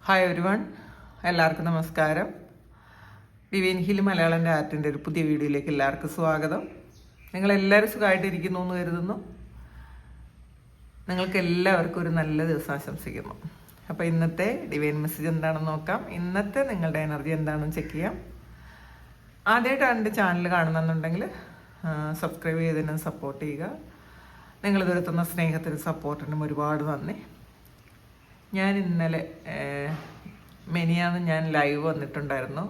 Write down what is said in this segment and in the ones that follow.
Hi everyone, എല്ലാവർക്കും നമസ്കാരം. Divine hill Malayalam ആർട്ടിൻ്റെ ഒരു പുതിയ വീഡിയോയിലേക്ക് എല്ലാവർക്കും സ്വാഗതം. നിങ്ങളെല്ലാവരും സുഖമായിട്ടിരിക്കുന്നു എന്ന് കരുതുന്നു. നിങ്ങൾക്ക് എല്ലാവർക്കും ഒരു നല്ല ദിവസം ആശംസിക്കുന്നു. അപ്പോൾ ഇന്നത്തെ ഡിവൈൻ മെസ്സേജ് എന്താണെന്ന് നോക്കാം. ഇന്നത്തെ നിങ്ങളുടെ എനർജി എന്താണെന്ന് ചെക്ക് ചെയ്യാം. ആദ്യമായിട്ടാണ് എൻ്റെ ചാനൽ കാണുന്നുണ്ടെങ്കിൽ സബ്സ്ക്രൈബ് ചെയ്തതിനും സപ്പോർട്ട് ചെയ്യുക. നിങ്ങളിതുവരെ തന്ന സ്നേഹത്തിനും സപ്പോർട്ടിനും ഒരുപാട് നന്ദി. ഞാൻ ഇന്നലെ മെനിയാന്ന് ഞാൻ ലൈവ് വന്നിട്ടുണ്ടായിരുന്നു.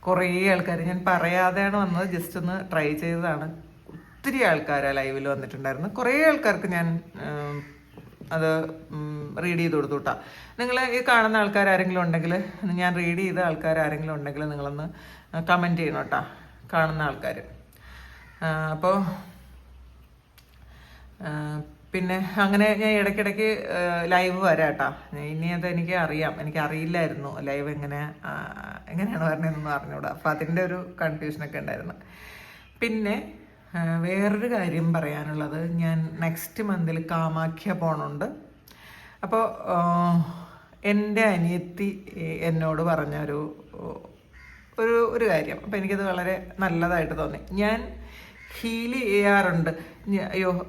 കുറേ ആൾക്കാർ, ഞാൻ പറയാതെയാണ് വന്നത്, ജസ്റ്റ് ഒന്ന് ട്രൈ ചെയ്തതാണ്. ഒത്തിരി ആൾക്കാർ ആ ലൈവിൽ വന്നിട്ടുണ്ടായിരുന്നു. കുറേ ആൾക്കാർക്ക് ഞാൻ അത് റീഡ് ചെയ്ത് കൊടുത്തു കേട്ടോ. നിങ്ങൾ ഈ കാണുന്ന ആൾക്കാർ ആരെങ്കിലും ഉണ്ടെങ്കിൽ, ഞാൻ റീഡ് ചെയ്ത ആൾക്കാർ ആരെങ്കിലും ഉണ്ടെങ്കിൽ നിങ്ങളൊന്ന് കമൻറ്റ് ചെയ്യണം കേട്ടോ, കാണുന്ന ആൾക്കാർ. അപ്പോൾ പിന്നെ അങ്ങനെ ഞാൻ ഇടയ്ക്കിടയ്ക്ക് ലൈവ് വരാം കേട്ടോ. ഇനി അത് എനിക്കറിയില്ലായിരുന്നു ലൈവ് എങ്ങനെയാണ് പറഞ്ഞതെന്ന് അറിഞ്ഞൂടാ. അപ്പം അതിൻ്റെ ഒരു കൺഫ്യൂഷനൊക്കെ ഉണ്ടായിരുന്നു. പിന്നെ വേറൊരു കാര്യം പറയാനുള്ളത്, ഞാൻ നെക്സ്റ്റ് മന്തിൽ കാമാഖ്യ പോകണുണ്ട്. അപ്പോൾ എൻ്റെ അനിയത്തി എന്നോട് പറഞ്ഞ ഒരു കാര്യം, അപ്പോൾ എനിക്കത് വളരെ നല്ലതായിട്ട് തോന്നി. ഞാൻ ഹീൽ ചെയ്യാറുണ്ട്.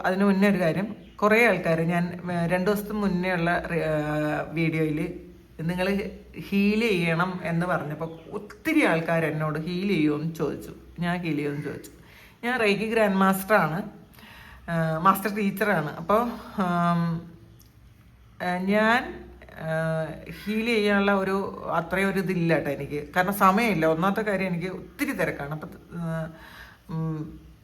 അതിന് മുന്നേ ഒരു കാര്യം, കുറേ ആൾക്കാർ, ഞാൻ 2 ദിവസത്തിന് മുന്നേ ഉള്ള വീഡിയോയിൽ നിങ്ങൾ ഹീൽ ചെയ്യണം എന്ന് പറഞ്ഞപ്പോൾ ഒത്തിരി ആൾക്കാർ എന്നോട് ഹീൽ ചെയ്യുമെന്ന് ചോദിച്ചു. ഞാൻ ഹീൽ ചെയ്യുമെന്ന് ചോദിച്ചു. ഞാൻ റേക്കി ഗ്രാൻഡ് മാസ്റ്ററാണ്, മാസ്റ്റർ ടീച്ചറാണ്. അപ്പോൾ ഞാൻ ഹീൽ ചെയ്യാനുള്ള അത്രയും ഒരു ഇതില്ല കേട്ടോ എനിക്ക്. കാരണം സമയമില്ല. ഒന്നാമത്തെ കാര്യം, എനിക്ക് ഒത്തിരി തിരക്കാണ്. അപ്പം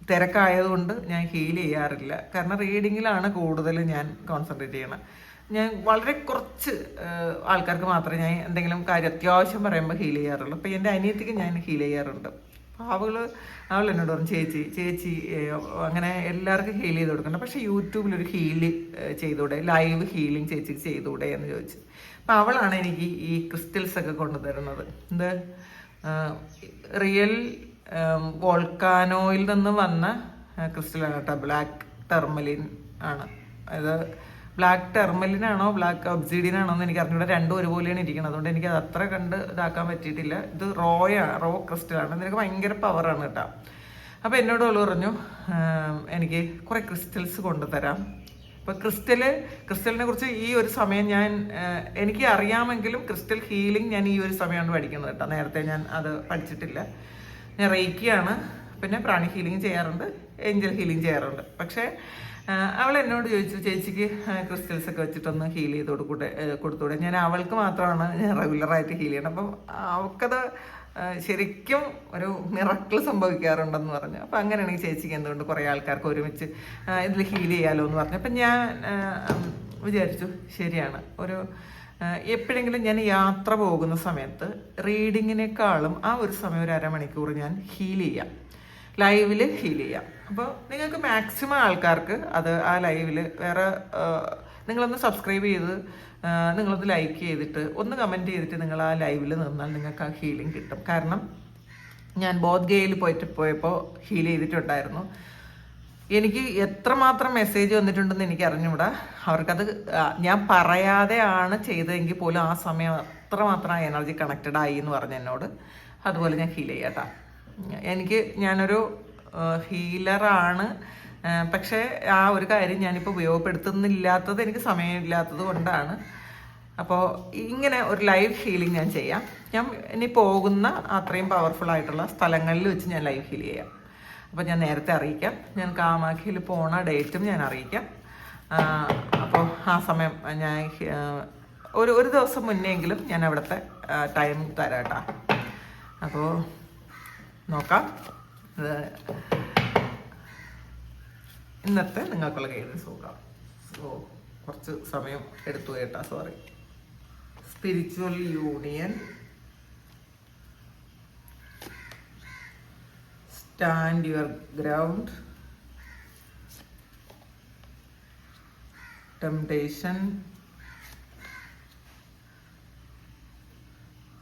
തിരക്കായതുകൊണ്ട് ഞാൻ ഹീൽ ചെയ്യാറില്ല. കാരണം റീഡിങ്ങിലാണ് കൂടുതൽ ഞാൻ കോൺസെൻട്രേറ്റ് ചെയ്യണം. ഞാൻ വളരെ കുറച്ച് ആൾക്കാർക്ക് മാത്രമേ ഞാൻ എന്തെങ്കിലും കാര്യം അത്യാവശ്യം പറയുമ്പോൾ ഹീൽ ചെയ്യാറുള്ളൂ. അപ്പോൾ എൻ്റെ അനിയത്തിക്ക് ഞാൻ ഹീൽ ചെയ്യാറുണ്ട്. അപ്പോൾ അവൾ എന്നോട് പറഞ്ഞു, ചേച്ചി അങ്ങനെ എല്ലാവർക്കും ഹീൽ ചെയ്ത് കൊടുക്കണം, പക്ഷേ യൂട്യൂബിലൊരു ഹീല് ചെയ്തൂടെ, ലൈവ് ഹീലിംഗ് ചേച്ചിക്ക് ചെയ്തൂടെ എന്ന് ചോദിച്ചു. അപ്പോൾ അവളാണ് എനിക്ക് ഈ ക്രിസ്റ്റൽസൊക്കെ കൊണ്ടുതരുന്നത്. റിയൽ വോൾക്കാനോയിൽ നിന്ന് വന്ന ക്രിസ്റ്റലാണ് കേട്ടോ. ബ്ലാക്ക് ടെർമലിൻ ആണ്. അത് ബ്ലാക്ക് ടെർമലിനാണോ ബ്ലാക്ക് ഒബ്സിഡിയൻ ആണോ എന്ന് എനിക്ക് അറിഞ്ഞൂടെ. രണ്ടും ഒരുപോലെയാണ് ഇരിക്കുന്നത്. അതുകൊണ്ട് എനിക്ക് അത് അത്ര കണ്ട് ഇതാക്കാൻ പറ്റിയിട്ടില്ല. ഇത് റോ ക്രിസ്റ്റലാണ്. ഇതിനൊക്കെ ഭയങ്കര പവറാണ് കേട്ടോ. അപ്പോൾ എന്നോട് അവൾ പറഞ്ഞു, എനിക്ക് കുറേ ക്രിസ്റ്റൽസ് കൊണ്ടുതരാം. അപ്പോൾ ക്രിസ്റ്റലിനെ കുറിച്ച് ഈ ഒരു സമയം എനിക്ക് അറിയാമെങ്കിലും ക്രിസ്റ്റൽ ഹീലിംഗ് ഞാൻ ഈ ഒരു സമയമാണ് പഠിക്കുന്നത് കേട്ടോ. നേരത്തെ ഞാൻ അത് പഠിച്ചിട്ടില്ല. ഞാൻ റേക്കിയാണ്, പിന്നെ പ്രാണി ഹീലിംഗ് ചെയ്യാറുണ്ട്, ഏഞ്ചൽ ഹീലിംഗ് ചെയ്യാറുണ്ട്. പക്ഷേ അവൾ എന്നോട് ചോദിച്ചു, ചേച്ചിക്ക് ക്രിസ്റ്റൽസ് ഒക്കെ വെച്ചിട്ടൊന്ന് ഹീൽ ചെയ്ത് കൊടുത്തൂടെ. ഞാൻ അവൾക്ക് മാത്രമാണ് ഞാൻ റെഗുലറായിട്ട് ഹീൽ ചെയ്യണം. അപ്പം അവൾക്കത് ശരിക്കും ഒരു മിറക്കിൾ സംഭവിക്കാറുണ്ടെന്ന് പറഞ്ഞു. അപ്പം അങ്ങനെയാണെങ്കിൽ ചേച്ചിക്ക് എന്തുകൊണ്ട് കുറേ ആൾക്കാർക്ക് ഒരുമിച്ച് ഇതിൽ ഹീൽ ചെയ്യാമല്ലോ എന്ന് പറഞ്ഞു. അപ്പം ഞാൻ വിചാരിച്ചു, ശരിയാണ്, എപ്പോഴെങ്കിലും ഞാൻ യാത്ര പോകുന്ന സമയത്ത് റീഡിങ്ങിനേക്കാളും ആ ഒരു സമയം ഒരു അരമണിക്കൂർ ഞാൻ ഹീൽ ചെയ്യാം, ലൈവിൽ ഹീൽ ചെയ്യാം. അപ്പോൾ നിങ്ങൾക്ക് മാക്സിമം ആൾക്കാർക്ക് ആ ലൈവിൽ നിങ്ങളൊന്ന് സബ്സ്ക്രൈബ് ചെയ്ത് നിങ്ങളൊന്ന് ലൈക്ക് ചെയ്തിട്ട് ഒന്ന് കമൻറ്റ് ചെയ്തിട്ട് നിങ്ങൾ ആ ലൈവിൽ നിന്നാൽ നിങ്ങൾക്ക് ആ ഹീലിംഗ് കിട്ടും. കാരണം ഞാൻ ബോധ്ഗയയിൽ പോയപ്പോൾ ഹീൽ ചെയ്തിട്ടുണ്ടായിരുന്നു. എനിക്ക് എത്രമാത്രം മെസ്സേജ് വന്നിട്ടുണ്ടെന്ന് എനിക്ക് അറിഞ്ഞുകൂടാ. അവർക്കത് ഞാൻ പറയാതെയാണ് ചെയ്തതെങ്കിൽ പോലും ആ സമയം അത്രമാത്രം എനർജി കണക്റ്റഡ് ആയി എന്ന് പറഞ്ഞു എന്നോട്. അതുപോലെ ഞാൻ ഹീൽ ചെയ്യാട്ടോ. ഞാനൊരു ഹീലറാണ്, പക്ഷേ ആ ഒരു കാര്യം ഞാനിപ്പോൾ ഉപയോഗപ്പെടുത്തുന്നില്ലാത്തത് എനിക്ക് സമയമില്ലാത്തത് കൊണ്ടാണ്. അപ്പോൾ ഇങ്ങനെ ഒരു ലൈവ് ഹീലിംഗ് ഞാൻ ചെയ്യാം. ഞാൻ ഇനി പോകുന്ന അത്രയും പവർഫുൾ ആയിട്ടുള്ള സ്ഥലങ്ങളിൽ വെച്ച് ഞാൻ ലൈവ് ഹീൽ ചെയ്യാം. അപ്പോൾ ഞാൻ നേരത്തെ അറിയിക്കാം. ഞാൻ കാമാഖ്യയിൽ പോണ ഡേറ്റും ഞാൻ അറിയിക്കാം. അപ്പോൾ ആ സമയം ഞാൻ ഒരു ദിവസം മുന്നെങ്കിലും ഞാൻ അവിടുത്തെ ടൈം തരാം കേട്ടോ. അപ്പോൾ നോക്കാം. ഇന്നത്തെ നിങ്ങൾക്കുള്ള ഗൈഡൻസ് നോക്കാം. കുറച്ച് സമയം എടുത്തു കേട്ടോ, sorry. Spiritual union, stand your ground, temptation,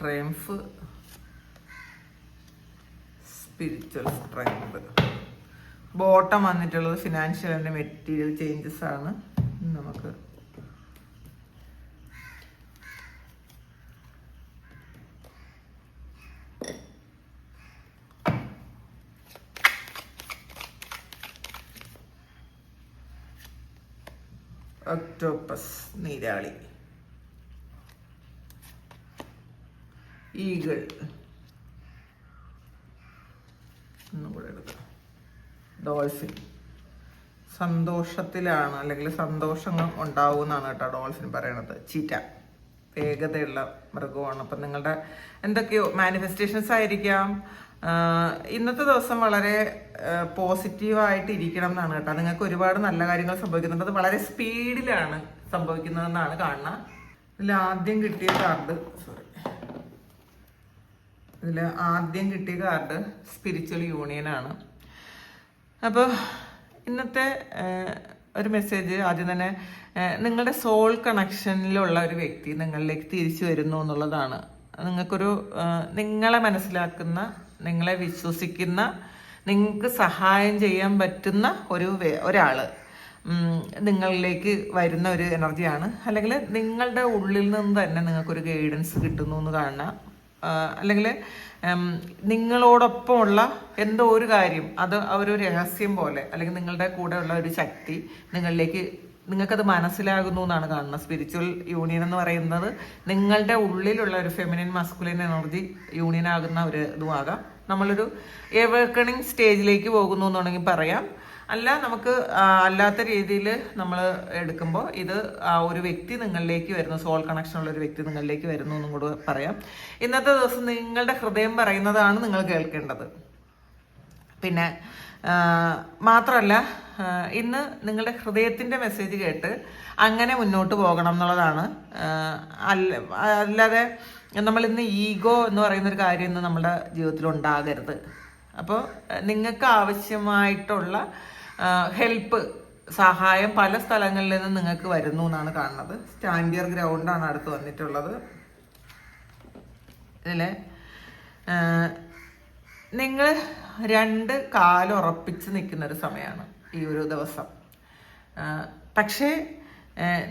triumph, spiritual strength. Bottom വന്നിട്ടുള്ളത് ഫിനാൻഷ്യൽ ആൻഡ് മെറ്റീരിയൽ ചേഞ്ചസ് ആണ്. നമുക്ക് ഒക്ടോപ്പസ്, നീരാളി, ഈഗിൾ, ഒന്നും കൂടെ എടുക്കാം, ഡോൾഫിൻ. സന്തോഷത്തിലാണ് അല്ലെങ്കിൽ സന്തോഷം ഉണ്ടാവും എന്നാണ് കേട്ടോ ഡോൾഫിൻ പറയണത്. ചീറ്റ വേഗതയുള്ള മൃഗമാണ്. അപ്പം നിങ്ങളുടെ എന്തൊക്കെയോ മാനിഫെസ്റ്റേഷൻസ് ആയിരിക്കാം. ഇന്നത്തെ ദിവസം വളരെ പോസിറ്റീവായിട്ട് ഇരിക്കണം എന്നാണ് കേട്ടോ. നിങ്ങൾക്ക് ഒരുപാട് നല്ല കാര്യങ്ങൾ സംഭവിക്കുന്നുണ്ട്. അത് വളരെ സ്പീഡിലാണ് സംഭവിക്കുന്നതെന്നാണ് കാണുന്നത്. ഇതിൽ ആദ്യം കിട്ടിയ കാർഡ് സ്പിരിച്വൽ യൂണിയനാണ്. അപ്പോൾ ഇന്നത്തെ ഒരു മെസ്സേജ് ആദ്യം തന്നെ നിങ്ങളുടെ സോൾ കണക്ഷനിലുള്ള ഒരു വ്യക്തി നിങ്ങളിലേക്ക് തിരിച്ചു വരുന്നു എന്നുള്ളതാണ്. നിങ്ങൾക്കൊരു നിങ്ങളെ മനസ്സിലാക്കുന്ന, നിങ്ങളെ വിശ്വസിക്കുന്ന, നിങ്ങൾക്ക് സഹായം ചെയ്യാൻ പറ്റുന്ന ഒരാൾ നിങ്ങളിലേക്ക് വരുന്ന ഒരു എനർജിയാണ്. അല്ലെങ്കിൽ നിങ്ങളുടെ ഉള്ളിൽ നിന്ന് തന്നെ നിങ്ങൾക്കൊരു ഗൈഡൻസ് കിട്ടുന്നു എന്ന് കാണാം. അല്ലെങ്കിൽ നിങ്ങളോടൊപ്പമുള്ള എന്തോ ഒരു കാര്യം, അത് ഒരു രഹസ്യം പോലെ, അല്ലെങ്കിൽ നിങ്ങളുടെ കൂടെ ഉള്ള ഒരു ശക്തി നിങ്ങൾക്കത് മനസ്സിലാകുന്നു എന്നാണ് കാണുന്നത്. സ്പിരിച്വൽ യൂണിയൻ എന്ന് പറയുന്നത് നിങ്ങളുടെ ഉള്ളിലുള്ള ഒരു ഫെമിനിൻ മസ്കുലിൻ എനർജി യൂണിയൻ ആകുന്ന ഒരു ഇതുമാകാം. നമ്മളൊരു എവേക്കണിങ് സ്റ്റേജിലേക്ക് പോകുന്നു എന്നുണ്ടെങ്കിൽ പറയാം. അല്ല, നമുക്ക് അല്ലാത്ത രീതിയിൽ നമ്മൾ എടുക്കുമ്പോൾ ഇത് ഒരു വ്യക്തി നിങ്ങളിലേക്ക് വരുന്നു, സോൾ കണക്ഷനുള്ള ഒരു വ്യക്തി നിങ്ങളിലേക്ക് വരുന്നു എന്നും കൂടെ പറയാം. ഇന്നത്തെ ദിവസം നിങ്ങളുടെ ഹൃദയം പറയുന്നതാണ് നിങ്ങൾ കേൾക്കേണ്ടത്. പിന്നെ മാത്രമല്ല, ഇന്ന് നിങ്ങളുടെ ഹൃദയത്തിൻ്റെ മെസ്സേജ് കേട്ട് അങ്ങനെ മുന്നോട്ട് പോകണം എന്നുള്ളതാണ്. അല്ലാതെ നമ്മളിന്ന് ഈഗോ എന്ന് പറയുന്നൊരു കാര്യം ഇന്ന് നമ്മുടെ ജീവിതത്തിൽ ഉണ്ടാകരുത്. അപ്പോൾ നിങ്ങൾക്ക് ആവശ്യമായിട്ടുള്ള ഹെൽപ്പ്, സഹായം പല സ്ഥലങ്ങളിൽ നിന്ന് നിങ്ങൾക്ക് വരുന്നു എന്നാണ് കാണുന്നത്. സ്റ്റാൻഡിയർ ഗ്രൗണ്ടാണ് അടുത്ത് വന്നിട്ടുള്ളത്. ഇതിൽ നിങ്ങൾ 2 കാല് ഉറപ്പിച്ച് നിൽക്കുന്ന ഒരു സമയമാണ് ഈ ഒരു ദിവസം. പക്ഷേ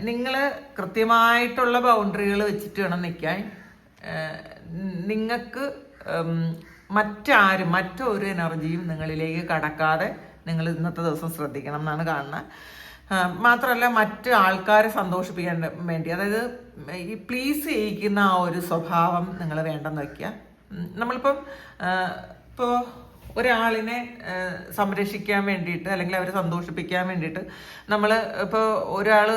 നിങ്ങൾ കൃത്യമായിട്ടുള്ള ബൗണ്ടറികൾ വെച്ചിട്ട് വേണം നിൽക്കാൻ. നിങ്ങൾക്ക് മറ്റൊരു എനർജിയും നിങ്ങളിലേക്ക് കടക്കാതെ നിങ്ങൾ ഇന്നത്തെ ദിവസം ശ്രദ്ധിക്കണം എന്നാണ് കാണുന്നത്. മാത്രമല്ല, മറ്റ് ആൾക്കാരെ സന്തോഷിപ്പിക്കാൻ വേണ്ടി, അതായത് ഈ പ്ലീസ് ചെയ്യിക്കുന്ന ആ ഒരു സ്വഭാവം നിങ്ങൾ വേണ്ടെന്ന് വയ്ക്കുക. നമ്മളിപ്പോൾ ഒരാളിനെ സംരക്ഷിക്കാൻ വേണ്ടിയിട്ട് അല്ലെങ്കിൽ അവരെ സന്തോഷിപ്പിക്കാൻ വേണ്ടിയിട്ട് നമ്മൾ ഇപ്പോൾ ഒരാൾ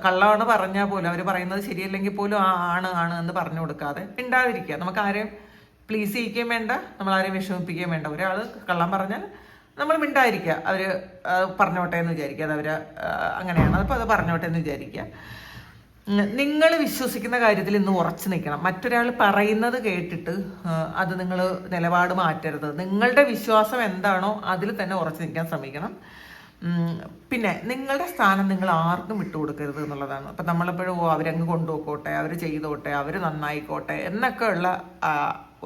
കള്ളമാണ് പറഞ്ഞാൽ പോലും, അവർ പറയുന്നത് ശരിയല്ലെങ്കിൽ പോലും ആണ് എന്ന് പറഞ്ഞു കൊടുക്കാതെ മിണ്ടാതിരിക്കുക. നമുക്ക് ആരെയും പ്ലീസ് ചെയ്യിക്കുകയും വേണ്ട, നമ്മളാരെയും വിഷമിപ്പിക്കുകയും വേണ്ട. ഒരാൾ കള്ളം പറഞ്ഞാൽ നമ്മൾ മിണ്ടായിരിക്കുക. അവർ പറഞ്ഞോട്ടെ എന്ന് വിചാരിക്കുക. അത് അവർ അങ്ങനെയാണ്, അപ്പോൾ അത് പറഞ്ഞോട്ടെ എന്ന് വിചാരിക്കുക. നിങ്ങൾ വിശ്വസിക്കുന്ന കാര്യത്തിൽ ഇന്ന് ഉറച്ചു നിൽക്കണം. മറ്റൊരാൾ പറയുന്നത് കേട്ടിട്ട് അത് നിങ്ങൾ നിലപാട് മാറ്റരുത്. നിങ്ങളുടെ വിശ്വാസം എന്താണോ അതിൽ തന്നെ ഉറച്ചു നിൽക്കാൻ ശ്രമിക്കണം. പിന്നെ നിങ്ങളുടെ സ്ഥാനം നിങ്ങൾ ആർക്കും വിട്ടുകൊടുക്കരുത് എന്നുള്ളതാണ്. അപ്പം നമ്മളെപ്പോഴും അവരങ്ങ് കൊണ്ടുപോയിക്കോട്ടെ, അവർ ചെയ്തോട്ടെ, അവർ നന്നായിക്കോട്ടെ എന്നൊക്കെയുള്ള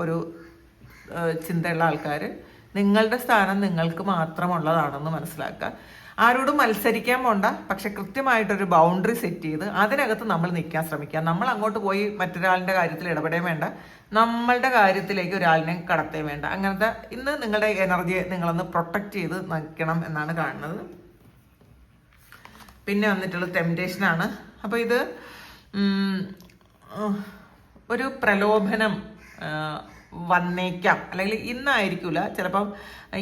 ഒരു ചിന്തയുള്ള ആൾക്കാർ നിങ്ങളുടെ സ്ഥാനം നിങ്ങൾക്ക് മാത്രമുള്ളതാണെന്ന് മനസ്സിലാക്കുക. ആരോടും മത്സരിക്കാൻ പോണ്ട, പക്ഷെ കൃത്യമായിട്ടൊരു ബൗണ്ടറി സെറ്റ് ചെയ്ത് അതിനകത്ത് നമ്മൾ നിൽക്കാൻ ശ്രമിക്കുക. നമ്മൾ അങ്ങോട്ട് പോയി മറ്റൊരാളിൻ്റെ കാര്യത്തിൽ ഇടപെടുകയും വേണ്ട, നമ്മളുടെ കാര്യത്തിലേക്ക് ഒരാളിനെ കടത്തുകയും വേണ്ട. അങ്ങനത്തെ ഇന്ന് നിങ്ങളുടെ എനർജിയെ നിങ്ങളൊന്ന് പ്രൊട്ടക്റ്റ് ചെയ്ത് നിൽക്കണം എന്നാണ് കാണുന്നത്. പിന്നെ വന്നിട്ടുള്ളത് ടെംപ്റ്റേഷനാണ്. അപ്പോൾ ഇത് ഒരു പ്രലോഭനം വന്നേക്കാം, അല്ലെങ്കിൽ ഇന്നായിരിക്കില്ല, ചിലപ്പം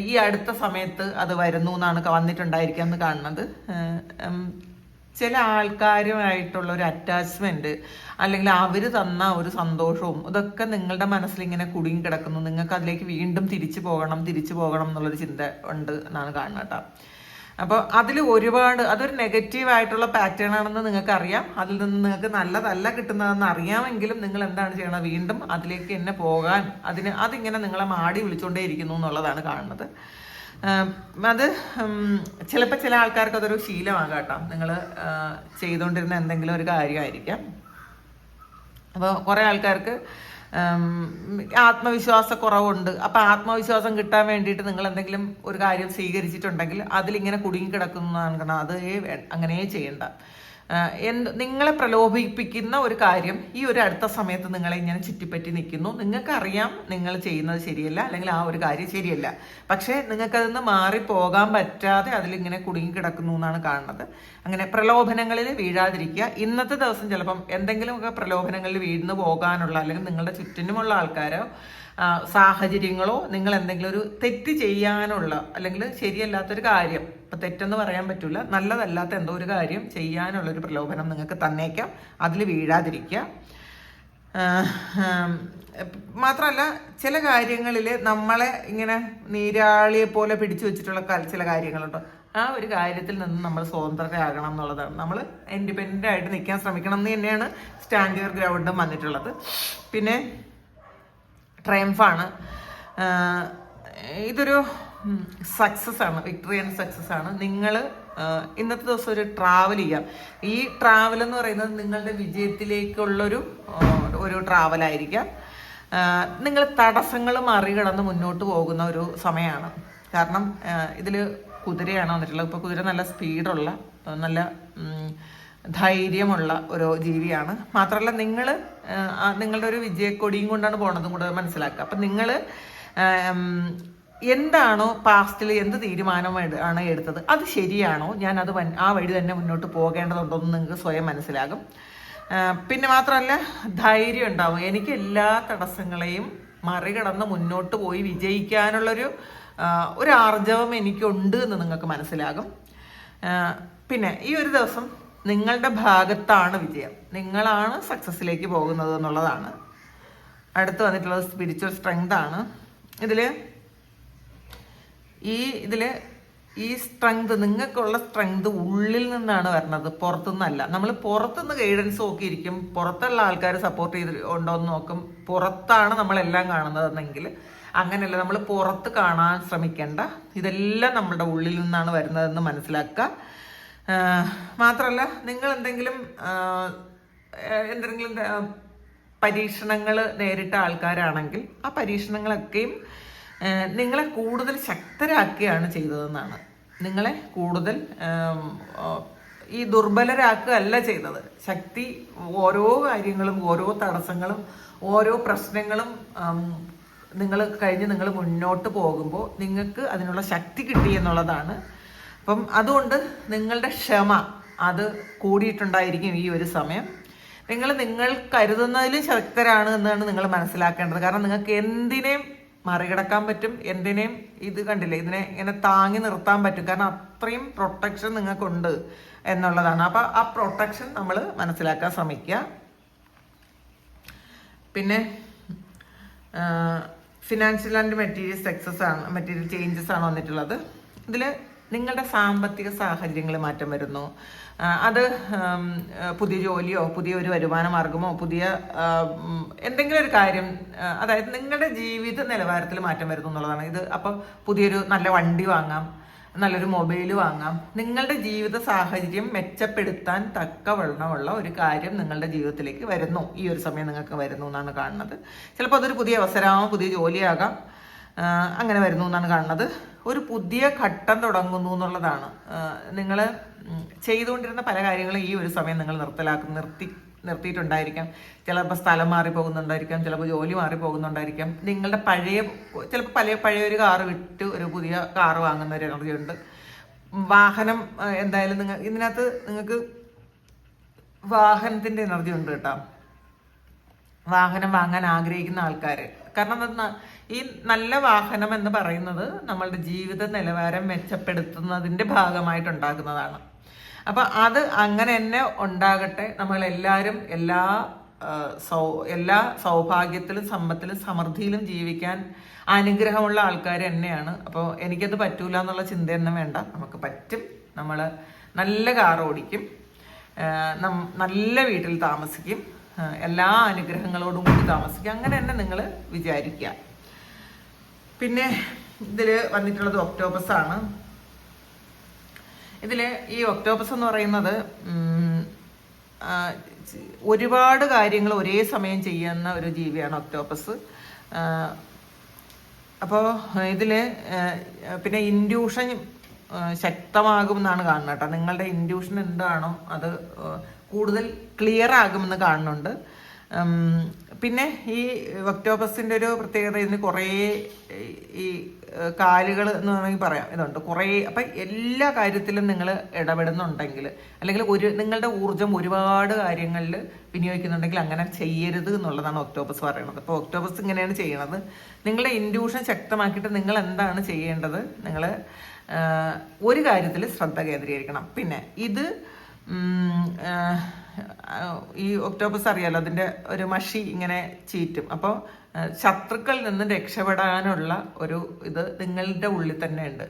ഈ അടുത്ത സമയത്ത് അത് വരുന്നു എന്നാണ് വന്നിട്ടുണ്ടായിരിക്കാം എന്ന് കാണുന്നത്. ചില ആൾക്കാരുമായിട്ടുള്ള ഒരു അറ്റാച്ച്മെന്റ്, അല്ലെങ്കിൽ അവർ തന്ന ഒരു സന്തോഷവും ഇതൊക്കെ നിങ്ങളുടെ മനസ്സിൽ ഇങ്ങനെ കുടുങ്ങി കിടക്കുന്നു. നിങ്ങൾക്ക് അതിലേക്ക് വീണ്ടും തിരിച്ചു പോകണം എന്നുള്ളൊരു ചിന്ത ഉണ്ട് എന്നാണ് കാണുന്നത് കേട്ടോ. അപ്പോൾ അതിൽ അതൊരു നെഗറ്റീവായിട്ടുള്ള പാറ്റേൺ ആണെന്ന് നിങ്ങൾക്ക് അറിയാം. അതിൽ നിന്ന് നിങ്ങൾക്ക് നല്ലതല്ല കിട്ടുന്നതെന്ന് അറിയാമെങ്കിലും നിങ്ങൾ എന്താണ് ചെയ്യണത്? വീണ്ടും അതിലേക്ക് തന്നെ പോകാൻ അതിങ്ങനെ നിങ്ങളെ മാടി വിളിച്ചുകൊണ്ടേ ഇരിക്കുന്നു എന്നുള്ളതാണ് കാണുന്നത്. അത് ചിലപ്പോൾ ചില ആൾക്കാർക്ക് അതൊരു ശീലമാകാം കേട്ടോ. നിങ്ങൾ ചെയ്തുകൊണ്ടിരുന്ന എന്തെങ്കിലും ഒരു കാര്യമായിരിക്കാം. അപ്പോൾ കുറേ ആൾക്കാർക്ക് ആത്മവിശ്വാസക്കുറവുണ്ട്. അപ്പം ആത്മവിശ്വാസം കിട്ടാൻ വേണ്ടിയിട്ട് നിങ്ങൾ എന്തെങ്കിലും ഒരു കാര്യം സ്വീകരിച്ചിട്ടുണ്ടെങ്കിൽ അതിലിങ്ങനെ കുടുങ്ങി കിടക്കുന്നതാണ്. അത് അങ്ങനെ ചെയ്യണ്ട. നിങ്ങളെ പ്രലോഭിപ്പിക്കുന്ന ഒരു കാര്യം ഈ ഒരു അടുത്ത സമയത്ത് നിങ്ങളെ ഇങ്ങനെ ചുറ്റിപ്പറ്റി നിൽക്കുന്നു. നിങ്ങൾക്കറിയാം നിങ്ങൾ ചെയ്യുന്നത് ശരിയല്ല, അല്ലെങ്കിൽ ആ ഒരു കാര്യം ശരിയല്ല, പക്ഷേ നിങ്ങൾക്കതിൽ നിന്ന് മാറിപ്പോകാൻ പറ്റാതെ അതിലിങ്ങനെ കുടുങ്ങി കിടക്കുന്നു എന്നാണ് കാണുന്നത്. അങ്ങനെ പ്രലോഭനങ്ങളിൽ വീഴാതിരിക്കുക. ഇന്നത്തെ ദിവസം ചിലപ്പം എന്തെങ്കിലുമൊക്കെ പ്രലോഭനങ്ങളിൽ വീഴ്ന്നു പോകാനുള്ള, അല്ലെങ്കിൽ നിങ്ങളുടെ ചുറ്റിനുമുള്ള ആൾക്കാരോ സാഹചര്യങ്ങളോ, നിങ്ങൾ എന്തെങ്കിലും ഒരു തെറ്റ് ചെയ്യാനുള്ള, അല്ലെങ്കിൽ ശരിയല്ലാത്തൊരു കാര്യം, ഇപ്പം തെറ്റെന്ന് പറയാൻ പറ്റില്ല, നല്ലതല്ലാത്ത എന്തോ ഒരു കാര്യം ചെയ്യാനുള്ളൊരു പ്രലോഭനം നിങ്ങൾക്ക് തന്നേക്കാം. അതിൽ വീഴാതിരിക്കുക. മാത്രമല്ല, ചില കാര്യങ്ങളിൽ നമ്മളെ ഇങ്ങനെ നീരാളിയെ പോലെ പിടിച്ചു വെച്ചിട്ടുള്ള ചില കാര്യങ്ങളുണ്ടോ, ആ ഒരു കാര്യത്തിൽ നിന്ന് നമ്മൾ സ്വതന്ത്രരാകണം എന്നുള്ളതാണ്. നമ്മൾ ഇൻഡിപെൻഡൻ്റ് ആയിട്ട് നിൽക്കാൻ ശ്രമിക്കണം എന്ന് തന്നെയാണ് സ്റ്റാൻഡ് യുവർ ഗ്രൗണ്ടും വന്നിട്ടുള്ളത്. പിന്നെ ട്രയംഫാണ്. ഇതൊരു സക്സസ് ആണ്, വിക്ടറി ആൻഡ് സക്സസ് ആണ്. നിങ്ങൾ ഇന്നത്തെ ദിവസം ഒരു ട്രാവൽ ചെയ്യാം. ഈ ട്രാവൽ എന്ന് പറയുന്നത് നിങ്ങളുടെ വിജയത്തിലേക്കുള്ളൊരു ട്രാവലായിരിക്കാം. നിങ്ങൾ തടസ്സങ്ങൾ മറികടന്ന് മുന്നോട്ട് പോകുന്ന ഒരു സമയമാണ്. കാരണം ഇതിൽ കുതിരയാണ് വന്നിട്ടുള്ളത്. ഇപ്പോൾ കുതിര നല്ല സ്പീഡുള്ള, നല്ല ധൈര്യമുള്ള ഒരു ജീവിയാണ്. മാത്രമല്ല, നിങ്ങൾ നിങ്ങളുടെ ഒരു വിജയക്കൊടിയും കൊണ്ടാണ് പോണതും കൂടെ മനസ്സിലാക്കുക. അപ്പം നിങ്ങൾ എന്താണോ പാസ്റ്റിൽ എന്ത് തീരുമാനമാണ് എടുത്തത്, അത് ശരിയാണോ, ഞാനത് ആ വഴി തന്നെ മുന്നോട്ട് പോകേണ്ടതുണ്ടോ എന്ന് നിങ്ങൾക്ക് സ്വയം മനസ്സിലാകും. പിന്നെ മാത്രമല്ല, ധൈര്യം ഉണ്ടാവും. എനിക്ക് എല്ലാ തടസ്സങ്ങളെയും മറികടന്ന് മുന്നോട്ട് പോയി വിജയിക്കാനുള്ളൊരു ആർജവം എനിക്കുണ്ട് എന്ന് നിങ്ങൾക്ക് മനസ്സിലാകും. പിന്നെ ഈ ഒരു ദിവസം നിങ്ങളുടെ ഭാഗത്താണ് വിജയം, നിങ്ങളാണ് സക്സസ്സിലേക്ക് പോകുന്നത് എന്നുള്ളതാണ്. അടുത്ത് വന്നിട്ടുള്ളത് സ്പിരിച്വൽ സ്ട്രെങ്ത് ആണ്. ഈ സ്ട്രെങ്ത്, നിങ്ങൾക്കുള്ള സ്ട്രെങ്ത് ഉള്ളിൽ നിന്നാണ് വരുന്നത്, പുറത്തുനിന്നല്ല. നമ്മൾ പുറത്തുനിന്ന് ഗൈഡൻസ് നോക്കിയിരിക്കും, പുറത്തുള്ള ആൾക്കാർ സപ്പോർട്ട് ഉണ്ടോ എന്ന് നോക്കും, പുറത്താണ് നമ്മളെല്ലാം കാണുന്നതെന്നെങ്കിൽ അങ്ങനെയല്ല. നമ്മൾ പുറത്ത് കാണാൻ ശ്രമിക്കേണ്ട, ഇതെല്ലാം നമ്മളുടെ ഉള്ളിൽ നിന്നാണ് വരുന്നതെന്ന് മനസ്സിലാക്കുക. മാത്രമല്ല, നിങ്ങൾ എന്തെങ്കിലും പരീക്ഷണങ്ങൾ നേരിട്ട ആൾക്കാരാണെങ്കിൽ ആ പരീക്ഷണങ്ങളൊക്കെയും നിങ്ങളെ കൂടുതൽ ശക്തരാക്കുകയാണ് ചെയ്തതെന്നാണ്. നിങ്ങളെ കൂടുതൽ ഈ ദുർബലരാക്കുകയല്ല ചെയ്തത്. ശക്തി, ഓരോ കാര്യങ്ങളും, ഓരോ തടസ്സങ്ങളും, ഓരോ പ്രശ്നങ്ങളും നിങ്ങൾ മുന്നോട്ട് പോകുമ്പോൾ നിങ്ങൾക്ക് അതിനുള്ള ശക്തി കിട്ടി എന്നുള്ളതാണ്. അപ്പം അതുകൊണ്ട് നിങ്ങളുടെ ക്ഷമ അത് കൂടിയിട്ടുണ്ടായിരിക്കും ഈ ഒരു സമയം. നിങ്ങൾ കരുതുന്നതിലും ശക്തരാണ് എന്നാണ് നിങ്ങൾ മനസ്സിലാക്കേണ്ടത്. കാരണം നിങ്ങൾക്ക് എന്തിനേയും മറികടക്കാൻ പറ്റും, എന്തിനേയും ഇത് കണ്ടില്ലേ, ഇതിനെ ഇങ്ങനെ താങ്ങി നിർത്താൻ പറ്റും. കാരണം അത്രയും പ്രൊട്ടക്ഷൻ നിങ്ങൾക്കുണ്ട് എന്നുള്ളതാണ്. അപ്പം ആ പ്രൊട്ടക്ഷൻ നമ്മൾ മനസ്സിലാക്കാൻ ശ്രമിക്കുക. പിന്നെ ഫിനാൻഷ്യൽ ആൻഡ് മെറ്റീരിയൽ ചേഞ്ചസ് ആണ് വന്നിട്ടുള്ളത്. ഇതിൽ നിങ്ങളുടെ സാമ്പത്തിക സാഹചര്യങ്ങൾ മാറ്റം വരുന്നു. അത് പുതിയ ജോലിയോ പുതിയൊരു വരുമാന മാർഗമോ പുതിയ എന്തെങ്കിലും ഒരു കാര്യം, അതായത് നിങ്ങളുടെ ജീവിത നിലവാരത്തിൽ മാറ്റം വരുന്നു എന്നുള്ളതാണ് ഇത്. അപ്പം പുതിയൊരു നല്ല വണ്ടി വാങ്ങാം, നല്ലൊരു മൊബൈൽ വാങ്ങാം. നിങ്ങളുടെ ജീവിത സാഹചര്യം മെച്ചപ്പെടുത്താൻ തക്കവണ്ണമുള്ള ഒരു കാര്യം നിങ്ങളുടെ ജീവിതത്തിലേക്ക് വരുന്നു, ഈ ഒരു സമയം നിങ്ങൾക്ക് വരുന്നു എന്നാണ് കാണുന്നത്. ചിലപ്പോൾ അതൊരു പുതിയ അവസരമാകാം, പുതിയ ജോലിയാകാം, അങ്ങനെ വരുന്നു എന്നാണ് കാണുന്നത്. ഒരു പുതിയ ഘട്ടം തുടങ്ങുന്നു എന്നുള്ളതാണ്. നിങ്ങൾ ചെയ്തുകൊണ്ടിരുന്ന പല കാര്യങ്ങളും ഈ ഒരു സമയം നിങ്ങൾ നിർത്തിയിട്ടുണ്ടായിരിക്കാം. ചിലപ്പോൾ സ്ഥലം മാറി പോകുന്നുണ്ടായിരിക്കാം, ചിലപ്പോൾ ജോലി മാറി പോകുന്നുണ്ടായിരിക്കാം. നിങ്ങളുടെ ചിലപ്പോൾ പഴയ ഒരു കാറ് വിട്ട് ഒരു പുതിയ കാറ് വാങ്ങുന്ന ഒരു എനർജി ഉണ്ട്. വാഹനം എന്തായാലും ഇതിനകത്ത് നിങ്ങൾക്ക് വാഹനത്തിൻ്റെ എനർജി ഉണ്ട് കേട്ടോ. വാഹനം വാങ്ങാൻ ആഗ്രഹിക്കുന്ന ആൾക്കാർ, കാരണം ഈ നല്ല വാഹനം എന്ന് പറയുന്നത് നമ്മളുടെ ജീവിത നിലവാരം മെച്ചപ്പെടുത്തുന്നതിൻ്റെ ഭാഗമായിട്ടുണ്ടാക്കുന്നതാണ്. അപ്പം അത് അങ്ങനെ തന്നെ ഉണ്ടാകട്ടെ. നമ്മളെല്ലാവരും എല്ലാ സൗഭാഗ്യത്തിലും സമ്പത്തിലും സമൃദ്ധിയിലും ജീവിക്കാൻ അനുഗ്രഹമുള്ള ആൾക്കാർ തന്നെയാണ്. അപ്പോൾ എനിക്കത് പറ്റൂല എന്നുള്ള ചിന്തയൊന്നും വേണ്ട, നമുക്ക് പറ്റും. നമ്മൾ നല്ല കാർ ഓടിക്കും, നല്ല വീട്ടിൽ താമസിക്കും, എല്ലാ അനുഗ്രഹങ്ങളോടും കൂടി താമസിക്കുക. അങ്ങനെ തന്നെ നിങ്ങൾ വിചാരിക്കുക. പിന്നെ ഇതിൽ വന്നിട്ടുള്ളത് ഒക്ടോപസ് ആണ്. ഈ ഒക്ടോപസ് എന്ന് പറയുന്നത് ഒരുപാട് കാര്യങ്ങൾ ഒരേ സമയം ചെയ്യുന്ന ഒരു ജീവിയാണ് ഒക്ടോപസ്. അപ്പോൾ ഇതിൽ പിന്നെ ഇൻഡ്യൂഷൻ ശക്തമാകും എന്നാണ് കാണുന്നത് കേട്ടോ. നിങ്ങളുടെ ഇൻറ്റ്യൂഷൻ എന്താണോ അത് കൂടുതൽ ക്ലിയർ ആകുമെന്ന് കാണുന്നുണ്ട്. പിന്നെ ഈ ഒക്ടോബസിൻ്റെ ഒരു പ്രത്യേകത, ഇതിന് കുറേ ഈ കാലുകൾ എന്ന് വേണമെങ്കിൽ പറയാം ഇതുണ്ട് കുറേ. അപ്പം എല്ലാ കാര്യത്തിലും നിങ്ങൾ ഇടപെടുന്നുണ്ടെങ്കിൽ, അല്ലെങ്കിൽ നിങ്ങളുടെ ഊർജ്ജം ഒരുപാട് കാര്യങ്ങളിൽ വിനിയോഗിക്കുന്നുണ്ടെങ്കിൽ അങ്ങനെ ചെയ്യരുത് എന്നുള്ളതാണ് ഒക്ടോബസ് പറയുന്നത്. അപ്പോൾ ഒക്ടോബസ് ഇങ്ങനെയാണ് ചെയ്യണത്. നിങ്ങളുടെ ഇൻറ്റ്യൂഷൻ ശക്തമാക്കിയിട്ട് നിങ്ങൾ എന്താണ് ചെയ്യേണ്ടത്, നിങ്ങൾ ഒരു കാര്യത്തിൽ ശ്രദ്ധ കേന്ദ്രീകരിക്കണം. പിന്നെ ഇത് ഈ ഒക്ടോബസ് അറിയാലോ, അതിൻ്റെ ഒരു മഷി ഇങ്ങനെ ചീറ്റും. അപ്പോൾ ശത്രുക്കളിൽ നിന്ന് രക്ഷപ്പെടാനുള്ള ഒരു ഇത് നിങ്ങളുടെ ഉള്ളിൽ തന്നെ ഉണ്ട്.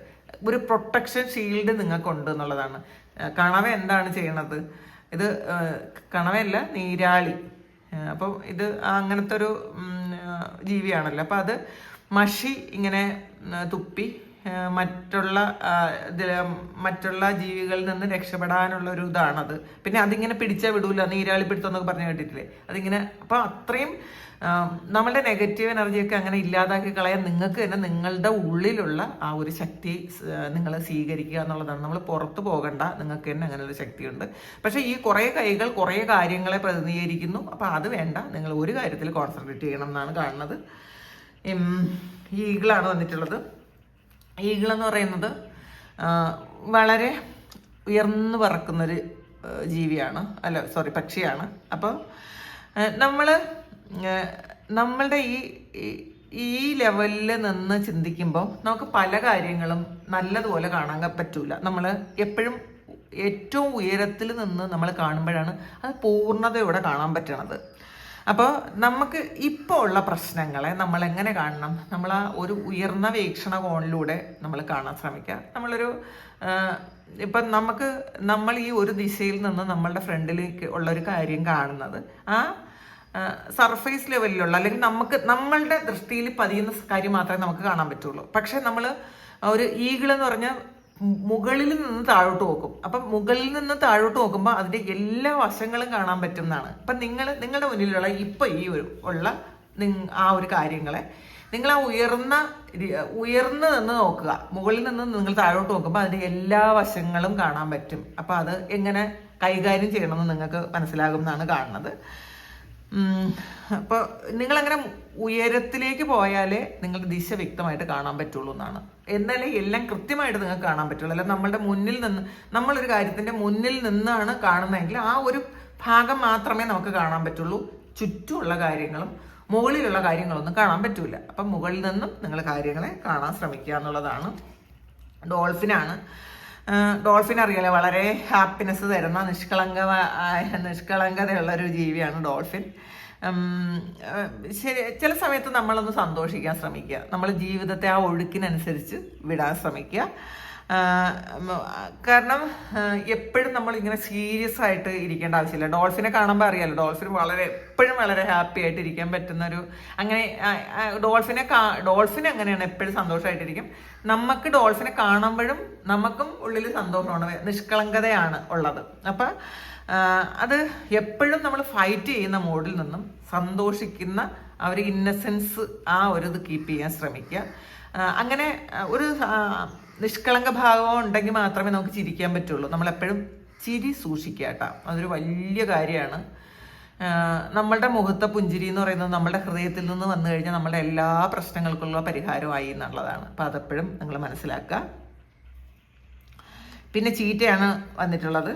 ഒരു പ്രൊട്ടക്ഷൻ ഷീൽഡ് നിങ്ങൾക്കുണ്ട് എന്നുള്ളതാണ്. കണവ എന്താണ് ചെയ്യണത്, ഇത് കണവയല്ല, നീരാളി. അപ്പം ഇത് അങ്ങനത്തെ ഒരു ജീവിയാണല്ലോ. അപ്പം അത് മഷി ഇങ്ങനെ തുപ്പി മറ്റുള്ള ജീവികളിൽ നിന്ന് രക്ഷപ്പെടാനുള്ള ഒരു ഇതാണത്. പിന്നെ അതിങ്ങനെ പിടിച്ചാൽ വിടൂല, നീരാളി പിടുത്തം പറഞ്ഞു കേട്ടിട്ടില്ലേ, അതിങ്ങനെ. അപ്പോൾ അത്രയും നമ്മളുടെ നെഗറ്റീവ് എനർജിയൊക്കെ അങ്ങനെ ഇല്ലാതാക്കി കളയാൻ നിങ്ങൾക്ക് തന്നെ നിങ്ങളുടെ ഉള്ളിലുള്ള ആ ഒരു ശക്തി നിങ്ങൾ സ്വീകരിക്കുക എന്നുള്ളതാണ്. നമ്മൾ പുറത്ത് പോകണ്ട, നിങ്ങൾക്ക് തന്നെ അങ്ങനെ ഒരു ശക്തിയുണ്ട്. പക്ഷേ ഈ കുറേ കൈകൾ കുറേ കാര്യങ്ങളെ പ്രതിനിധീകരിക്കുന്നു. അപ്പോൾ അത് വേണ്ട, നിങ്ങൾ ഒരു കാര്യത്തിൽ കോൺസെൻട്രേറ്റ് ചെയ്യണം എന്നാണ് കാണുന്നത്. ഈ ഈഗിളാണ് വന്നിട്ടുള്ളത്. ഈഗിളെന്ന് പറയുന്നത് വളരെ ഉയർന്നു പറക്കുന്നൊരു ജീവിയാണ്, പക്ഷിയാണ്. അപ്പോൾ നമ്മളുടെ ഈ ലെവലിൽ നിന്ന് ചിന്തിക്കുമ്പോൾ നമുക്ക് പല കാര്യങ്ങളും നല്ലതുപോലെ കാണാൻ പറ്റൂല. നമ്മൾ എപ്പോഴും ഏറ്റവും ഉയരത്തിൽ നിന്ന് നമ്മൾ കാണുമ്പോഴാണ് അത് പൂർണ്ണതയോടെ കാണാൻ പറ്റണത്. അപ്പോൾ നമുക്ക് ഇപ്പോൾ ഉള്ള പ്രശ്നങ്ങളെ നമ്മൾ എങ്ങനെ കാണണം, നമ്മൾ ആ ഒരു ഉയർന്ന വീക്ഷണകോണിലൂടെ നമ്മൾ കാണാൻ ശ്രമിക്കുക. ഇപ്പം നമ്മൾ ഈ ഒരു ദിശയിൽ നിന്ന് നമ്മളുടെ ഫ്രണ്ടിലേക്ക് ഉള്ളൊരു കാര്യം കാണുന്നത് ആ സർഫേസ് ലെവലിലുള്ള, അല്ലെങ്കിൽ നമ്മളുടെ ദൃഷ്ടിയിൽ പതിയുന്ന കാര്യം മാത്രമേ നമുക്ക് കാണാൻ പറ്റുള്ളൂ. പക്ഷെ നമ്മൾ ഒരു ഈഗിളെന്ന് പറഞ്ഞാൽ മുകളിൽ നിന്ന് താഴോട്ട് നോക്കും. അപ്പം മുകളിൽ നിന്ന് താഴോട്ട് നോക്കുമ്പോൾ അതിൻ്റെ എല്ലാ വശങ്ങളും കാണാൻ പറ്റും എന്നാണ്. അപ്പം നിങ്ങളുടെ മുന്നിലുള്ള ഇപ്പം ഈ ആ ഒരു കാര്യങ്ങളെ നിങ്ങൾ ആ ഉയർന്ന് നിന്ന് നോക്കുക. മുകളിൽ നിന്ന് നിങ്ങൾ താഴോട്ട് നോക്കുമ്പോൾ അതിൻ്റെ എല്ലാ വശങ്ങളും കാണാൻ പറ്റും. അപ്പം അത് എങ്ങനെ കൈകാര്യം ചെയ്യണമെന്ന് നിങ്ങൾക്ക് മനസ്സിലാകും എന്നാണ് കാണുന്നത്. അപ്പോൾ നിങ്ങളങ്ങനെ ഉയരത്തിലേക്ക് പോയാലേ നിങ്ങളുടെ ദിശ വ്യക്തമായിട്ട് കാണാൻ പറ്റുള്ളൂ എന്നാണ്. എന്നാലേ എല്ലാം കൃത്യമായിട്ട് നിങ്ങൾക്ക് കാണാൻ പറ്റുള്ളൂ. അല്ല നമ്മളൊരു കാര്യത്തിൻ്റെ മുന്നിൽ നിന്നാണ് കാണുന്നതെങ്കിൽ ആ ഒരു ഭാഗം മാത്രമേ നമുക്ക് കാണാൻ പറ്റുള്ളൂ. ചുറ്റുമുള്ള കാര്യങ്ങളും മുകളിലുള്ള കാര്യങ്ങളൊന്നും കാണാൻ പറ്റൂല. അപ്പം മുകളിൽ നിന്നും നിങ്ങൾ കാര്യങ്ങളെ കാണാൻ ശ്രമിക്കുക എന്നുള്ളതാണ്. ഡോൾഫിൻ അറിയാലോ, വളരെ ഹാപ്പിനെസ് തരുന്ന നിഷ്കളങ്കതയുള്ളൊരു ജീവിയാണ് ഡോൾഫിൻ. ശരി, ചില സമയത്ത് നമ്മളൊന്ന് സന്തോഷിക്കാൻ ശ്രമിക്കുക. നമ്മൾ ജീവിതത്തെ ആ ഒഴുക്കിനനുസരിച്ച് വിടാൻ ശ്രമിക്കുക. കാരണം എപ്പോഴും നമ്മളിങ്ങനെ സീരിയസ് ആയിട്ട് ഇരിക്കേണ്ട ആവശ്യമില്ല. ഡോൾഫിനെ കാണുമ്പോൾ അറിയാലോ, ഡോൾഫിൻ എപ്പോഴും വളരെ ഹാപ്പി ആയിട്ട് ഇരിക്കാൻ പറ്റുന്നൊരു, അങ്ങനെ ഡോൾഫിൻ അങ്ങനെയാണ്, എപ്പോഴും സന്തോഷമായിട്ടിരിക്കും. നമുക്ക് ഡോൾഫിനെ കാണുമ്പോഴും നമുക്കും ഉള്ളിൽ സന്തോഷമാണ്, നിഷ്കളങ്കതയാണ് ഉള്ളത്. അപ്പം അത് എപ്പോഴും നമ്മൾ ഫൈറ്റ് ചെയ്യുന്ന മോഡിൽ നിന്നും സന്തോഷിക്കുന്ന ആ ഒരു ഇന്നസെൻസ്, ആ ഒരു ഇത് കീപ്പ് ചെയ്യാൻ ശ്രമിക്കുക. അങ്ങനെ ഒരു നിഷ്കളങ്ക ഭാവം ഉണ്ടെങ്കിൽ മാത്രമേ നമുക്ക് ചിരിക്കാൻ പറ്റുള്ളൂ. നമ്മളെപ്പോഴും ചിരി സൂക്ഷിക്കുക കേട്ടോ, അതൊരു വലിയ കാര്യമാണ്. നമ്മളുടെ മുഖത്തെ പുഞ്ചിരി എന്ന് പറയുന്നത് നമ്മളുടെ ഹൃദയത്തിൽ നിന്ന് വന്നു കഴിഞ്ഞാൽ നമ്മളുടെ എല്ലാ പ്രശ്നങ്ങൾക്കുള്ള പരിഹാരമായി എന്നുള്ളതാണ്. അപ്പം അതെപ്പോഴും നിങ്ങൾ മനസ്സിലാക്കുക. പിന്നെ ചീറ്റയാണ് വന്നിട്ടുള്ളത്.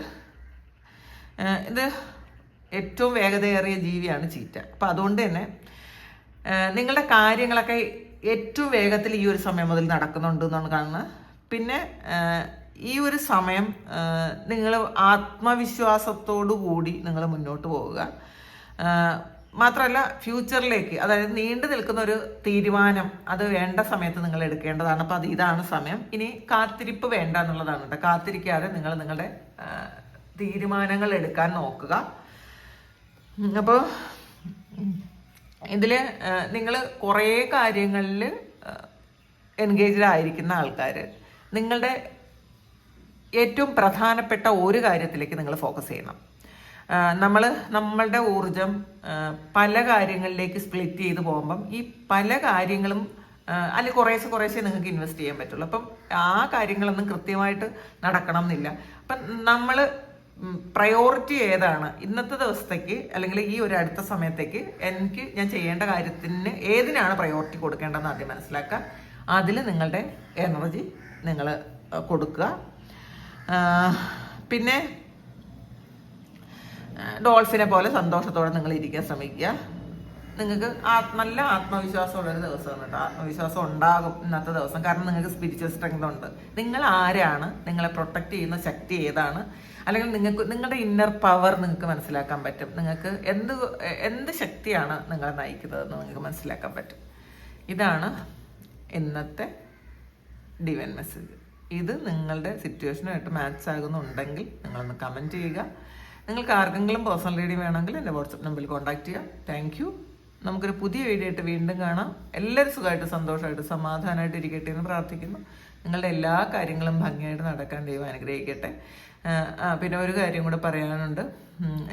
ഇത് ഏറ്റവും വേഗതയേറിയ ജീവിയാണ് ചീറ്റ. അപ്പം അതുകൊണ്ട് തന്നെ നിങ്ങളുടെ കാര്യങ്ങളൊക്കെ ഏറ്റവും വേഗത്തിൽ ഈ ഒരു സമയം മുതൽ നടക്കുന്നുണ്ട് എന്നാണ് കാണുന്നത്. പിന്നെ ഈ ഒരു സമയം നിങ്ങൾ ആത്മവിശ്വാസത്തോടു കൂടി നിങ്ങൾ മുന്നോട്ട് പോവുക. മാത്രമല്ല ഫ്യൂച്ചറിലേക്ക്, അതായത് നീണ്ടു നിൽക്കുന്ന ഒരു തീരുമാനം അത് വേണ്ട സമയത്ത് നിങ്ങൾ എടുക്കേണ്ടതാണ്. അപ്പോൾ ഇതാണ് സമയം. ഇനി കാത്തിരിപ്പ് വേണ്ട എന്നുള്ളതാണ് കേട്ടോ. കാത്തിരിക്കാതെ നിങ്ങൾ നിങ്ങളുടെ തീരുമാനങ്ങൾ എടുക്കാൻ നോക്കുക. അപ്പോൾ ഇതിൽ നിങ്ങൾ കുറേ കാര്യങ്ങളിൽ എൻഗേജ്ഡ് ആയിരിക്കുന്ന ആൾക്കാർ നിങ്ങളുടെ ഏറ്റവും പ്രധാനപ്പെട്ട ഒരു കാര്യത്തിലേക്ക് നിങ്ങൾ ഫോക്കസ് ചെയ്യണം. നമ്മളുടെ ഊർജം പല കാര്യങ്ങളിലേക്ക് സ്പ്ലിറ്റ് ചെയ്ത് പോകുമ്പം ഈ പല കാര്യങ്ങളും അല്ലെങ്കിൽ കുറേശ്ശെ നിങ്ങൾക്ക് ഇൻവെസ്റ്റ് ചെയ്യാൻ പറ്റുള്ളൂ. അപ്പം ആ കാര്യങ്ങളൊന്നും കൃത്യമായിട്ട് നടക്കണം എന്നില്ല. അപ്പം നമ്മൾ പ്രയോറിറ്റി ഏതാണ് ഇന്നത്തെ ദിവസത്തേക്ക് അല്ലെങ്കിൽ ഈ ഒരു അടുത്ത സമയത്തേക്ക് ഞാൻ ചെയ്യേണ്ട കാര്യത്തിന് ഏതിനാണ് പ്രയോറിറ്റി കൊടുക്കേണ്ടതെന്ന് ആദ്യം മനസ്സിലാക്കുക. അതിൽ നിങ്ങളുടെ എനർജി നിങ്ങൾ കൊടുക്കുക. പിന്നെ ഡോൾഫിനെ പോലെ സന്തോഷത്തോടെ നിങ്ങൾ ഇരിക്കാൻ ശ്രമിക്കുക. നിങ്ങൾക്ക് നല്ല ആത്മവിശ്വാസമുള്ളൊരു ദിവസമാണ് കേട്ടോ. ആത്മവിശ്വാസം ഉണ്ടാകും ഇന്നത്തെ ദിവസം. കാരണം നിങ്ങൾക്ക് സ്പിരിച്വൽ സ്ട്രെങ്ത് ഉണ്ട്. നിങ്ങൾ ആരാണ്, നിങ്ങളെ പ്രൊട്ടക്റ്റ് ചെയ്യുന്ന ശക്തി ഏതാണ്, അല്ലെങ്കിൽ നിങ്ങളുടെ ഇന്നർ പവർ നിങ്ങൾക്ക് മനസ്സിലാക്കാൻ പറ്റും. നിങ്ങൾക്ക് എന്ത് ശക്തിയാണ് നിങ്ങളെ നയിക്കുന്നതെന്ന് നിങ്ങൾക്ക് മനസ്സിലാക്കാൻ പറ്റും. ഇതാണ് ഇന്നത്തെ ഡിവൈൻ മെസ്സേജ്. ഇത് നിങ്ങളുടെ സിറ്റുവേഷനുമായിട്ട് മാച്ച് ആകുന്നുണ്ടെങ്കിൽ നിങ്ങളൊന്ന് കമൻറ്റ് ചെയ്യുക. നിങ്ങൾക്ക് ആർക്കെങ്കിലും പേഴ്സണൽ റീഡിംഗ് വേണമെങ്കിൽ എൻ്റെ വാട്സപ്പ് നമ്പറിൽ കോൺടാക്ട് ചെയ്യുക. Thank you. നമുക്കൊരു പുതിയ വീഡിയോ ആയിട്ട് വീണ്ടും കാണാം. എല്ലാവരും സുഖമായിട്ട് സന്തോഷമായിട്ട് സമാധാനമായിട്ട് ഇരിക്കട്ടെ എന്ന് പ്രാർത്ഥിക്കുന്നു. നിങ്ങളുടെ എല്ലാ കാര്യങ്ങളും ഭംഗിയായിട്ട് നടക്കാൻ ദൈവം അനുഗ്രഹിക്കട്ടെ. പിന്നെ ഒരു കാര്യം കൂടെ പറയാനുണ്ട്.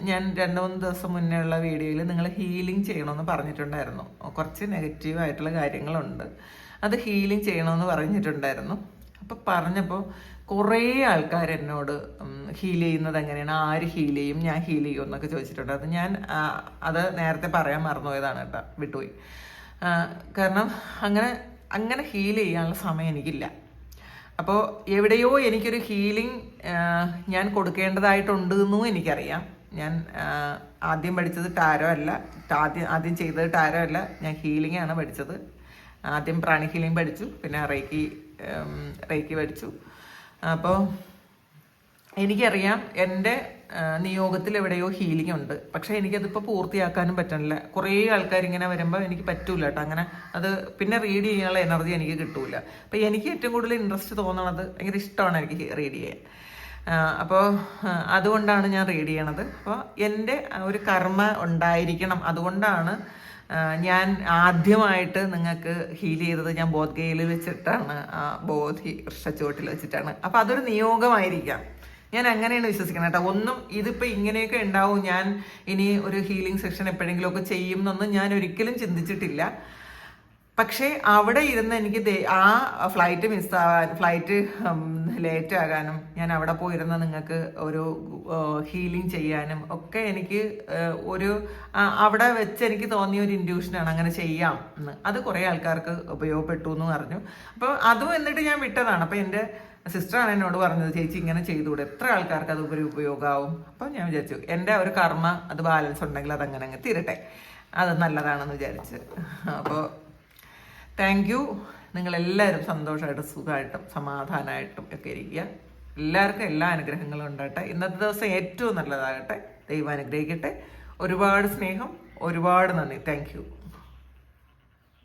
ഞാൻ 2-3 ദിവസം മുന്നേ ഉള്ള വീഡിയോയിൽ നിങ്ങൾ ഹീലിംഗ് ചെയ്യണമെന്ന് പറഞ്ഞിട്ടുണ്ടായിരുന്നു. കുറച്ച് നെഗറ്റീവായിട്ടുള്ള കാര്യങ്ങളുണ്ട്. അത് ഹീലിംഗ് ചെയ്യണമെന്ന് പറഞ്ഞിട്ടുണ്ടായിരുന്നു. അപ്പം പറഞ്ഞപ്പോൾ കുറേ ആൾക്കാർ എന്നോട് ഹീൽ ചെയ്യുന്നത് എങ്ങനെയാണ്, ആര് ഹീൽ ചെയ്യും, ഞാൻ ഹീൽ ചെയ്യും എന്നൊക്കെ ചോദിച്ചിട്ടുണ്ട്. അത് ഞാൻ നേരത്തെ പറയാൻ മറന്നുപോയതാണ് കേട്ടോ, വിട്ടുപോയി. കാരണം അങ്ങനെ ഹീൽ ചെയ്യാനുള്ള സമയം എനിക്കില്ല. അപ്പോൾ എവിടെയോ എനിക്കൊരു ഹീലിംഗ് ഞാൻ കൊടുക്കേണ്ടതായിട്ടുണ്ട് എന്നും എനിക്കറിയാം. ഞാൻ ആദ്യം പഠിച്ചത് ടാരോ അല്ല, ആദ്യം ചെയ്തത് ടാരോ അല്ല, ഞാൻ ഹീലിംഗ് ആണ് പഠിച്ചത്. ആദ്യം പ്രാണി ഹീലിംഗ് പഠിച്ചു, പിന്നെ റേക്കി പഠിച്ചു. അപ്പോൾ എനിക്കറിയാം എൻ്റെ നിയോഗത്തിൽ എവിടെയോ ഹീലിംഗ് ഉണ്ട്. പക്ഷേ എനിക്കതിപ്പോൾ പൂർത്തിയാക്കാനും പറ്റണില്ല. കുറേ ആൾക്കാർ ഇങ്ങനെ വരുമ്പോൾ എനിക്ക് പറ്റൂല കേട്ടോ. അങ്ങനെ അത് പിന്നെ റീഡ് ചെയ്യാനുള്ള എനർജി എനിക്ക് കിട്ടൂല. അപ്പോൾ എനിക്ക് ഏറ്റവും കൂടുതൽ ഇൻട്രസ്റ്റ് തോന്നണത്, ഭയങ്കര ഇഷ്ടമാണ് എനിക്ക് റീഡ് ചെയ്യാൻ. അപ്പോൾ അതുകൊണ്ടാണ് ഞാൻ റീഡ് ചെയ്യണത്. അപ്പോൾ എൻ്റെ ഒരു കർമ്മ ഉണ്ടായിരിക്കണം. അതുകൊണ്ടാണ് ഞാൻ ആദ്യമായിട്ട് നിങ്ങൾക്ക് ഹീൽ ചെയ്തത് ഞാൻ ബോധ്ഗയയിൽ വെച്ചിട്ടാണ്, ബോധി വൃക്ഷച്ചുവട്ടിൽ വെച്ചിട്ടാണ്. അപ്പം അതൊരു നിയോഗമായിരിക്കാം. ഞാൻ അങ്ങനെയാണ് വിശ്വസിക്കുന്നത് കേട്ടോ. ഒന്നും ഇതിപ്പോൾ ഇങ്ങനെയൊക്കെ ഉണ്ടാവും, ഞാൻ ഇനി ഒരു ഹീലിംഗ് സെക്ഷൻ എപ്പോഴെങ്കിലുമൊക്കെ ചെയ്യും എന്നൊന്നും ഞാൻ ഒരിക്കലും ചിന്തിച്ചിട്ടില്ല. പക്ഷേ അവിടെ ഇരുന്ന് എനിക്ക് ഫ്ലൈറ്റ് ലേറ്റ് ആകാനും ഞാൻ അവിടെ പോയിരുന്ന നിങ്ങൾക്ക് ഒരു ഹീലിംഗ് ചെയ്യാനും ഒക്കെ എനിക്ക് അവിടെ വെച്ച് എനിക്ക് തോന്നിയ ഒരു ഇൻഡ്യൂഷനാണ് അങ്ങനെ ചെയ്യാം എന്ന്. അത് കുറേ ആൾക്കാർക്ക് ഉപയോഗപ്പെട്ടു എന്ന് പറഞ്ഞു. അപ്പോൾ അതും എന്നിട്ട് ഞാൻ വിട്ടതാണ്. അപ്പോൾ എൻ്റെ സിസ്റ്ററാണ് എന്നോട് പറഞ്ഞത്, ചേച്ചി ഇങ്ങനെ ചെയ്തുകൂടെ, എത്ര ആൾക്കാർക്ക് അത് ഉപയോഗമാവും. അപ്പോൾ ഞാൻ വിചാരിച്ചു എൻ്റെ ഒരു കർമ്മ അത് ബാലൻസ് ഉണ്ടെങ്കിൽ അതങ്ങനെ അങ്ങ് തീരട്ടെ, അത് നല്ലതാണെന്ന് വിചാരിച്ച്. അപ്പോൾ താങ്ക് യു. നിങ്ങളെല്ലാവരും സന്തോഷമായിട്ടും സുഖമായിട്ടും സമാധാനമായിട്ടും ഒക്കെ ഇരിക്കുക. എല്ലാവർക്കും എല്ലാ അനുഗ്രഹങ്ങളും ഉണ്ടാകട്ടെ. ഇന്നത്തെ ദിവസം ഏറ്റവും നല്ലതാകട്ടെ. ദൈവം അനുഗ്രഹിക്കട്ടെ. ഒരുപാട് സ്നേഹം, ഒരുപാട് നന്ദി. Thank you.